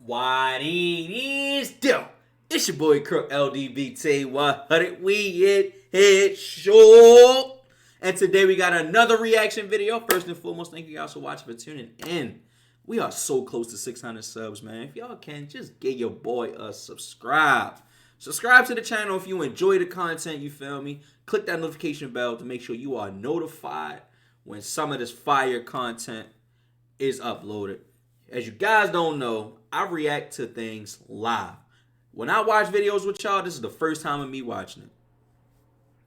What it is, do? It's your boy Krook LDBT 100. We in head show. And today we got another reaction video. First and foremost, thank you guys for watching, for tuning in. We are so close to 600 subs, man. If y'all can, just get your boy a subscribe. Subscribe to the channel if you enjoy the content, you feel me? Click that notification bell to make sure you are notified when some of this fire content is uploaded. As you guys don't know, I react to things live. When I watch videos with y'all, this is the first time of me watching it.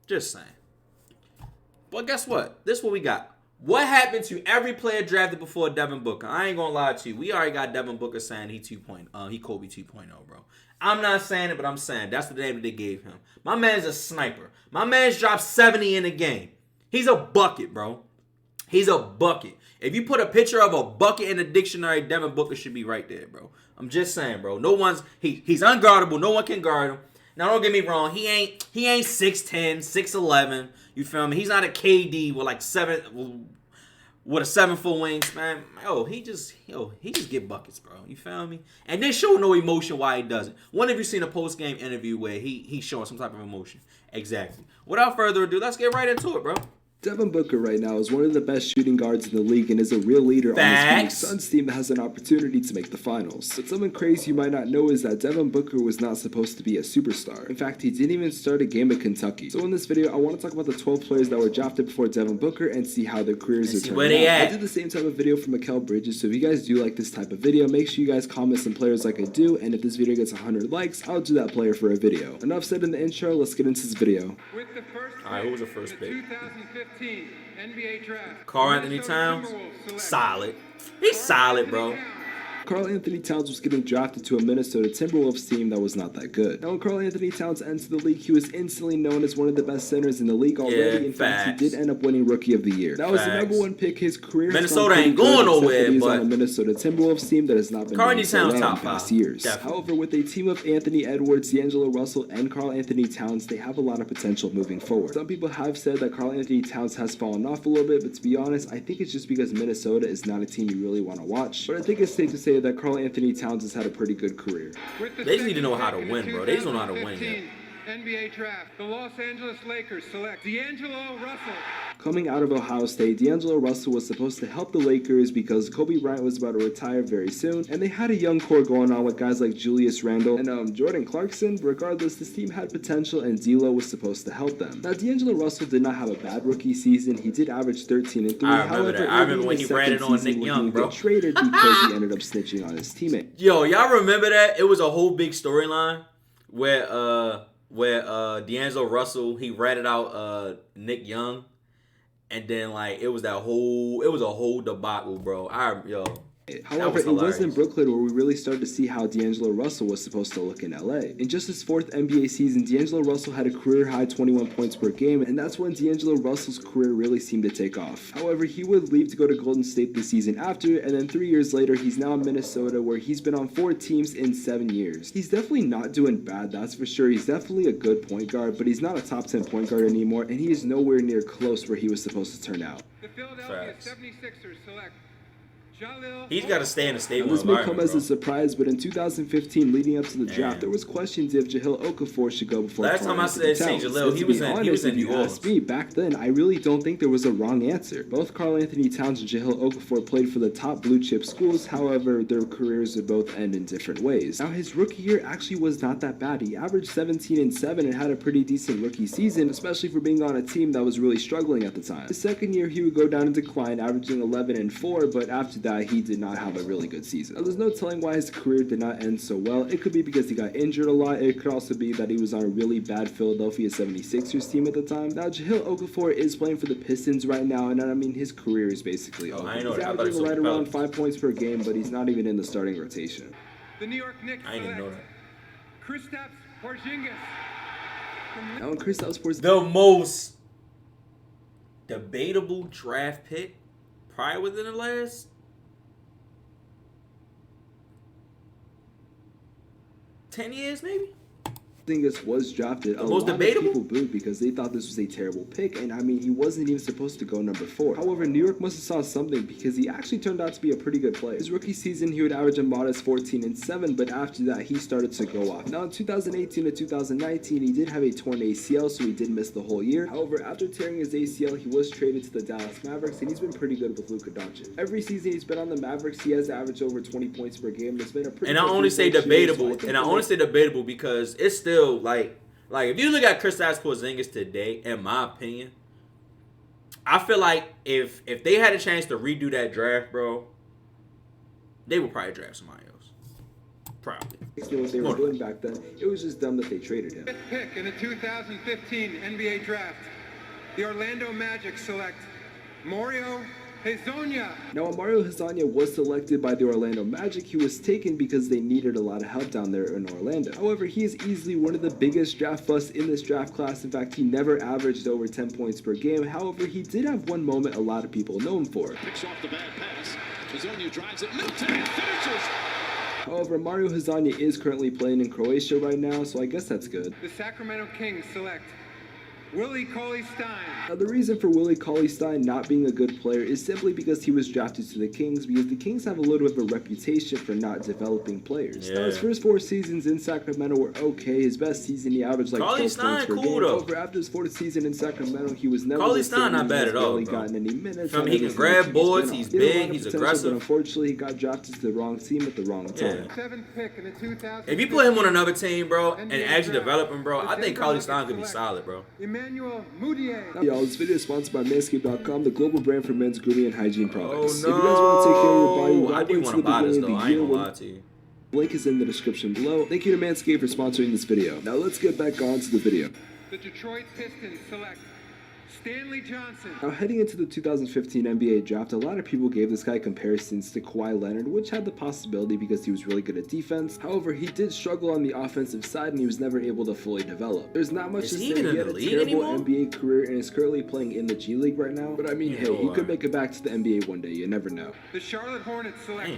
Just saying. But guess what? This is what we got. What happened to every player drafted before Devin Booker? I ain't gonna lie to you. We already got Devin Booker saying he Kobe 2.0, bro. I'm not saying it, but I'm saying that's the name that they gave him. My man's a sniper. My man's dropped 70 in a game. He's a bucket, bro. He's a bucket. If you put a picture of a bucket in the dictionary, Devin Booker should be right there, bro. I'm just saying, bro. He's unguardable. No one can guard him. Now, don't get me wrong. He ain't 6'10", 6'11". You feel me? He's not a KD with like a 7-foot wingspan. He just get buckets, bro. You feel me? And they show no emotion why he doesn't. When have you seen a post-game interview where he's showing some type of emotion? Exactly. Without further ado, let's get right into it, bro. Devin Booker right now is one of the best shooting guards in the league and is a real leader on this Phoenix Suns team that has an opportunity to make the finals. But something crazy you might not know is that Devin Booker was not supposed to be a superstar. In fact, he didn't even start a game at Kentucky. So in this video, I want to talk about the 12 players that were drafted before Devin Booker and see how their careers are turning out. I did the same type of video for Mikal Bridges, so if you guys do like this type of video, make sure you guys comment some players like I do, and if this video gets 100 likes, I'll do that player for a video. Enough said in the intro, let's get into this video. Alright, who was the first pick? 2015 NBA draft. Karl Anthony Towns? Solid. He's solid, bro. Karl Anthony Towns was getting drafted to a Minnesota Timberwolves team that was not that good. Now, when Karl Anthony Towns entered the league, he was instantly known as one of the best centers in the league already. In fact, he did end up winning Rookie of the Year. That was the #1 pick. His career Minnesota ain't going nowhere, he's but on a Minnesota Timberwolves team that has not been Karl doing so well in top past 5 years. Definitely. However, with a team of Anthony Edwards, D'Angelo Russell, and Karl Anthony Towns, they have a lot of potential moving forward. Some people have said that Karl Anthony Towns has fallen off a little bit, but to be honest, I think it's just because Minnesota is not a team you really want to watch. But I think it's safe to say that Karl Anthony Towns has had a pretty good career. They just need to know how to win, bro. They just don't know how to win yet. NBA draft. The Los Angeles Lakers select D'Angelo Russell. Coming out of Ohio State, D'Angelo Russell was supposed to help the Lakers because Kobe Bryant was about to retire very soon, and they had a young core going on with guys like Julius Randle and Jordan Clarkson. Regardless, this team had potential, and D'Lo was supposed to help them. Now, D'Angelo Russell did not have a bad rookie season. He did average 13 and 3. However, I remember when he ran it on Nick Young, bro. He traded because he ended up snitching on his teammate. Yo, y'all remember that? It was a whole big storyline where D'Angelo Russell, he ratted out Nick Young, and then like it was a whole debacle, bro. However, it was in Brooklyn where we really started to see how D'Angelo Russell was supposed to look in LA. In just his 4th NBA season, D'Angelo Russell had a career-high 21 points per game, and that's when D'Angelo Russell's career really seemed to take off. However, he would leave to go to Golden State the season after, and then 3 years later, he's now in Minnesota, where he's been on 4 teams in 7 years. He's definitely not doing bad, that's for sure. He's definitely a good point guard, but he's not a top 10 point guard anymore, and he is nowhere near close where he was supposed to turn out. The Philadelphia 76ers select Jahil. He's got to stay in a stable This may environment, come as bro. a surprise, but in 2015, leading up to the draft, there was questions if Jahil Okafor should go before Last time I said Jahil, he was in New Orleans. Me, back then, I really don't think there was a wrong answer. Both Karl Anthony Towns and Jahil Okafor played for the top blue chip schools. However, their careers would both end in different ways. Now, his rookie year actually was not that bad. He averaged 17 and 7 and had a pretty decent rookie season, especially for being on a team that was really struggling at the time. His second year, he would go down in decline, averaging 11 and 4, but after that, he did not have a really good season. Now, there's no telling why his career did not end so well. It could be because he got injured a lot. It could also be that he was on a really bad Philadelphia 76ers team at the time. Now, Jahil Okafor is playing for the Pistons right now, and I mean, his career is basically over. He's averaging right around 5 points per game, but he's not even in the starting rotation. The New York Knicks I didn't know that. Kristaps Porzingis. Now, in Kristaps Porzingis, The most debatable draft pick probably within the last 10 years, maybe? Porzingis was drafted, a most lot debatable? of people booed because they thought this was a terrible pick, and I mean, he wasn't even supposed to go number 4. However, New York must have saw something because he actually turned out to be a pretty good player. His rookie season, he would average a modest 14 and 7, but after that, he started to go off. Now, in 2018 to 2019, he did have a torn ACL, so he did miss the whole year. However, after tearing his ACL, he was traded to the Dallas Mavericks, and he's been pretty good with Luka Doncic. Every season he's been on the Mavericks, he has averaged over 20 points per game. It's been a pretty. And I only say debatable, because it's still like if you look at Kristaps Porzingis today, in my opinion, I feel like if they had a chance to redo that draft, bro, they would probably draft somebody else. Probably. What they were doing back then, it was just dumb that they traded him. Fifth pick in the 2015 NBA Draft, the Orlando Magic select Mario Hezonja. Now, Mario Hezonja was selected by the Orlando Magic. He was taken because they needed a lot of help down there in Orlando. However, he is easily one of the biggest draft busts in this draft class. In fact, he never averaged over 10 points per game. However, he did have one moment a lot of people know him for. Picks off the bad pass. Hezonja drives it. Middleton finishes. However, Mario Hezonja is currently playing in Croatia right now, so I guess that's good. The Sacramento Kings select Willie Cauley-Stein. Now, the reason for Willie Cauley-Stein not being a good player is simply because he was drafted to the Kings, because the Kings have a little bit of a reputation for not developing players. Yeah. Now, his first 4 seasons in Sacramento were okay. His best season, he averaged like 12 points per game. However, after his 4th season in Sacramento, he was never Cauley-Stein not bad at all, barely bro. gotten any minutes. He can grab boards, he's big, he's aggressive. But unfortunately, he got drafted to the wrong team at the wrong time. Yeah. 7th pick in the 2000. If you put him on another team, bro, and actually develop him, bro, I think Cauley-Stein could be solid, bro. Emmanuel Mudiay. Y'all, this video is sponsored by Manscaped.com, the global brand for men's grooming and hygiene products. Oh, no. If you guys want to take care of your body, I do want to buy this, though. I ain't gonna lie to you. Link is in the description below. Thank you to Manscaped for sponsoring this video. Now let's get back on to the video. The Detroit Pistons select Stanley Johnson. Now, heading into the 2015 NBA draft, a lot of people gave this guy comparisons to Kawhi Leonard, which had the possibility because he was really good at defense. However, he did struggle on the offensive side and he was never able to fully develop. There's not much to say. He had a terrible NBA career and is currently playing in the G League right now. But I mean, hey, he could make it back to the NBA one day. You never know. The Charlotte Hornets select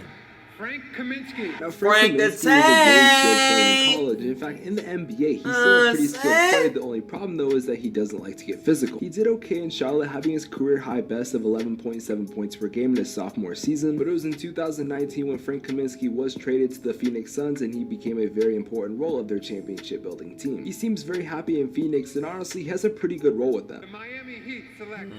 Frank Kaminsky. Now, Frank the Kaminsky was a very skilled player in college. In fact, in the NBA, he's still a pretty skilled player. The only problem, though, is that he doesn't like to get physical. He did okay in Charlotte, having his career high best of 11.7 points per game in his sophomore season. But it was in 2019 when Frank Kaminsky was traded to the Phoenix Suns, and he became a very important role of their championship-building team. He seems very happy in Phoenix, and honestly, he has a pretty good role with them. The Miami Heat select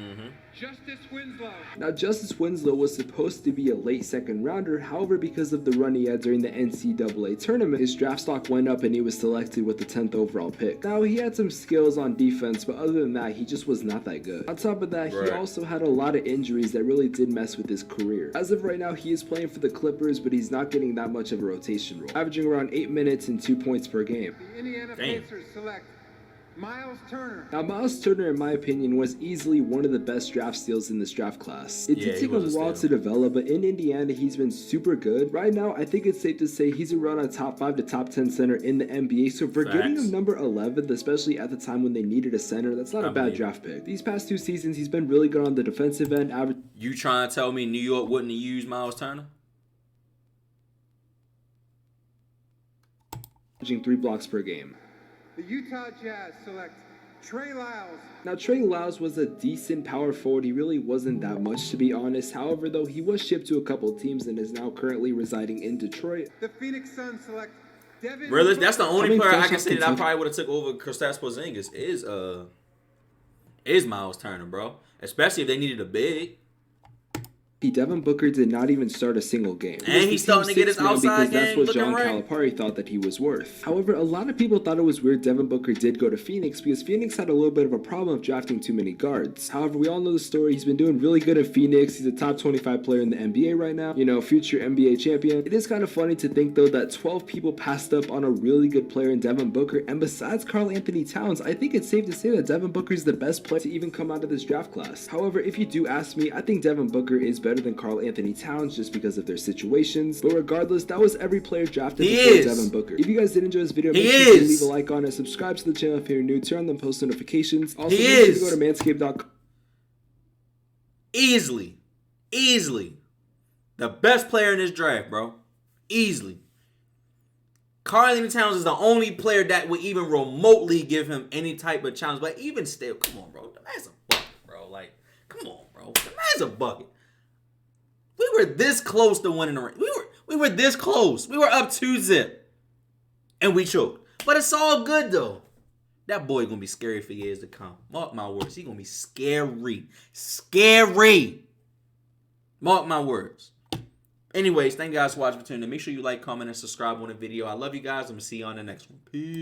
Justice Winslow. Now, Justice Winslow was supposed to be a late second rounder. However, because of the run he had during the NCAA tournament, his draft stock went up and he was selected with the 10th overall pick. Now, he had some skills on defense, but other than that, he just was not that good. On top of that, he also had a lot of injuries that really did mess with his career. As of right now, he is playing for the Clippers, but he's not getting that much of a rotation role, averaging around 8 minutes and 2 points per game. The Indiana Pacers select Miles Turner. Now, Miles Turner, in my opinion, was easily one of the best draft steals in this draft class. It did take him a while to develop, but in Indiana, he's been super good. Right now, I think it's safe to say he's around a top 5 to top 10 center in the NBA, so for getting him number 11, especially at the time when they needed a center, that's not a bad draft pick. These past 2 seasons, he's been really good on the defensive end. You trying to tell me New York wouldn't have used Miles Turner? Averaging 3 blocks per game. The Utah Jazz select Trey Lyles. Now, Trey Lyles was a decent power forward. He really wasn't that much, to be honest. However, though, he was shipped to a couple teams and is now curridently residing in Detroit. The Phoenix Suns select Devin Really? Booker. That's the only player I can say that I probably would have took over Kristaps Porzingis is Miles Turner, bro. Especially if they needed a big. Devin Booker did not even start a single game. And he's starting to get his outside game. That's what John Calipari thought that he was worth. However, a lot of people thought it was weird Devin Booker did go to Phoenix because Phoenix had a little bit of a problem of drafting too many guards. However, we all know the story. He's been doing really good in Phoenix. He's a top 25 player in the NBA right now. You know, future NBA champion. It is kind of funny to think, though, that 12 people passed up on a really good player in Devin Booker. And besides Karl Anthony Towns, I think it's safe to say that Devin Booker is the best player to even come out of this draft class. However, if you do ask me, I think Devin Booker is better than Karl Anthony Towns just because of their situations. But regardless, that was every player drafted before Devin Booker. If you guys did enjoy this video, make sure to leave a like on it, subscribe to the channel if you're new, turn on the post notifications. Also, make sure to go to manscaped.com. Easily the best player in this draft, bro. Easily. Karl-Anthony Towns is the only player that would even remotely give him any type of challenge. But even still, come on, bro. The man's a bucket, bro. Like, come on, bro. The man's a bucket. We were this close to winning the ring. We were this close. We were up 2-0. And we choked. But it's all good, though. That boy gonna be scary for years to come. Mark my words. He gonna be scary. Scary. Mark my words. Anyways, thank you guys for watching. Make sure you like, comment, and subscribe on the video. I love you guys. I'm going to see you on the next one. Peace.